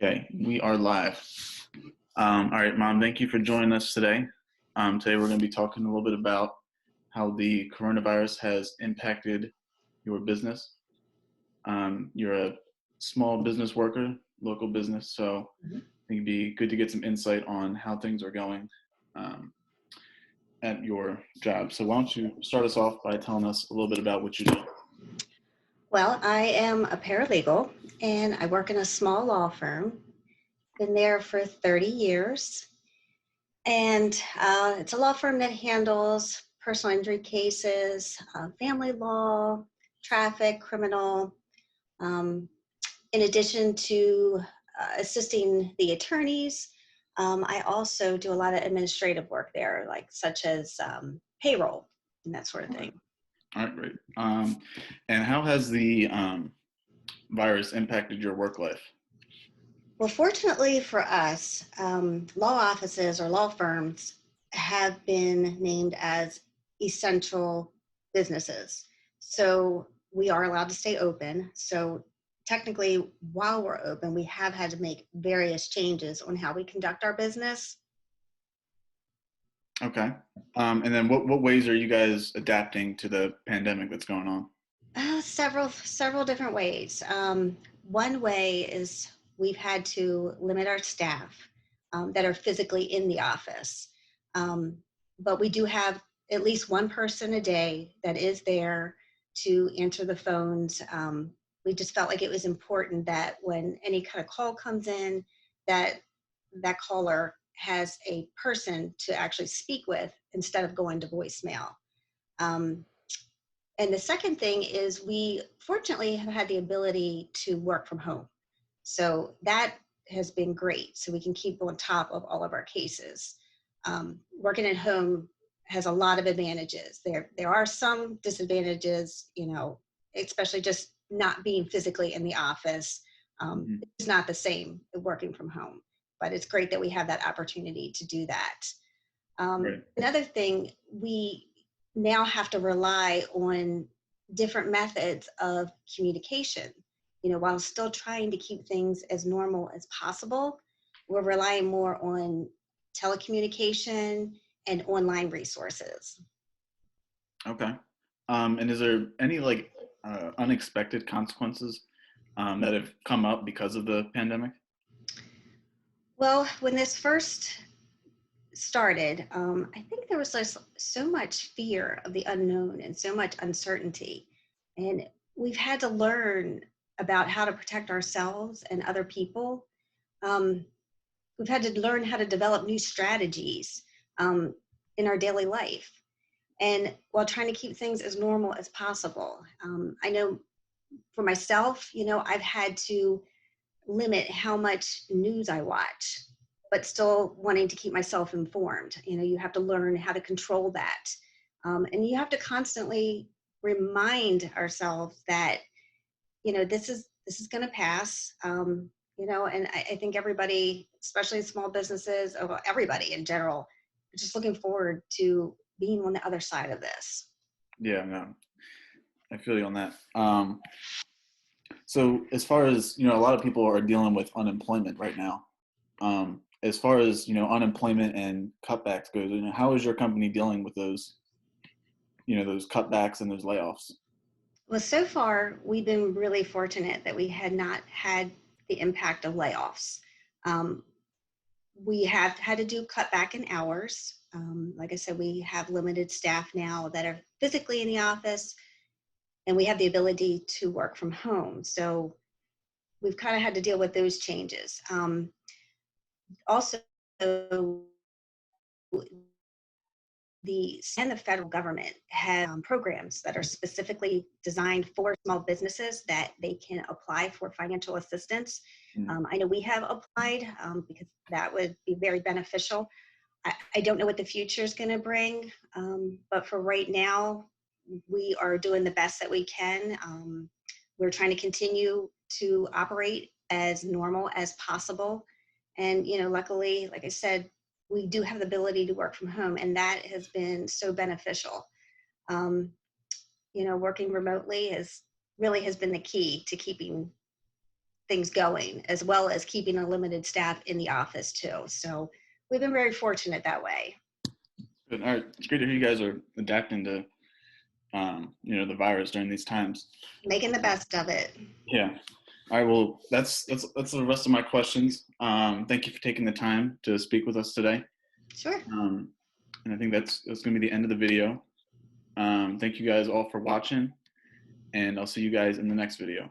Okay, we are live. All right, Mom, thank you for joining us today. Today we're going to be talking a little bit about how the coronavirus has impacted your business. You're a small business worker, local business, so I think it'd be good to get some insight on how things are going um, at your job. So why don't you start us off by telling us a little bit about what you do? Well, I am a paralegal and I work in a small law firm. Been there for 30 years. And it's a law firm that handles personal injury cases, family law, traffic, criminal. Um, in addition to assisting the attorneys, I also do a lot of administrative work there, like such as payroll and that sort of thing. All right, great. And how has the virus impacted your work life? Well, fortunately for us, law offices or law firms have been named as essential businesses. So we are allowed to stay open. So technically, while we're open, we have had to make various changes on how we conduct our business. Okay. And then what ways are you guys adapting to the pandemic that's going on? Several different ways. One way is we've had to limit our staff that are physically in the office, um, but we do have at least one person a day that is there to answer the phones. We just felt like it was important that when any kind of call comes in, that that caller has a person to actually speak with instead of going to voicemail. Um, and the second thing is we fortunately have had the ability to work from home. So that has been great. So we can keep on top of all of our cases. Working at home has a lot of advantages. There are some disadvantages, especially just not being physically in the office. It's not the same working from home, but it's great that we have that opportunity to do that. Right. Another thing, we now have to rely on different methods of communication. While still trying to keep things as normal as possible, we're relying more on telecommunication and online resources. Okay. And is there any unexpected consequences that have come up because of the pandemic? Well, when this first started, I think there was just so much fear of the unknown and so much uncertainty. And we've had to learn about how to protect ourselves and other people. Um, we've had to learn how to develop new strategies in our daily life. And while trying to keep things as normal as possible. I know for myself, I've had to limit how much news I watch, but still wanting to keep myself informed. You have to learn how to control that. And you have to constantly remind ourselves that, this is going to pass. And I think everybody, especially small businesses, or everybody in general, is just looking forward to being on the other side of this. Yeah, no, I feel you on that. So as far as, a lot of people are dealing with unemployment right now. As far as, unemployment and cutbacks goes, how is your company dealing with those cutbacks and those layoffs? Well, so far, we've been really fortunate that we had not had the impact of layoffs. Um, we have had to do cut back in hours. Like I said, we have limited staff now that are physically in the office, and we have the ability to work from home. So we've kind of had to deal with those changes. Also, the federal government have programs that are specifically designed for small businesses that they can apply for financial assistance. I know we have applied because that would be very beneficial. I don't know what the future is going to bring, but for right now, we are doing the best that we can. We're trying to continue to operate as normal as possible. And, luckily, like I said, we do have the ability to work from home, and that has been so beneficial. Working remotely has been the key to keeping things going, as well as keeping a limited staff in the office too. So we've been very fortunate that way. Good. All right. It's great to hear you guys are adapting to, the virus during these times. Making the best of it. Yeah. All right. Well, that's the rest of my questions. Thank you for taking the time to speak with us today. Sure. And I think that's going to be the end of the video. Thank you guys all for watching, and I'll see you guys in the next video.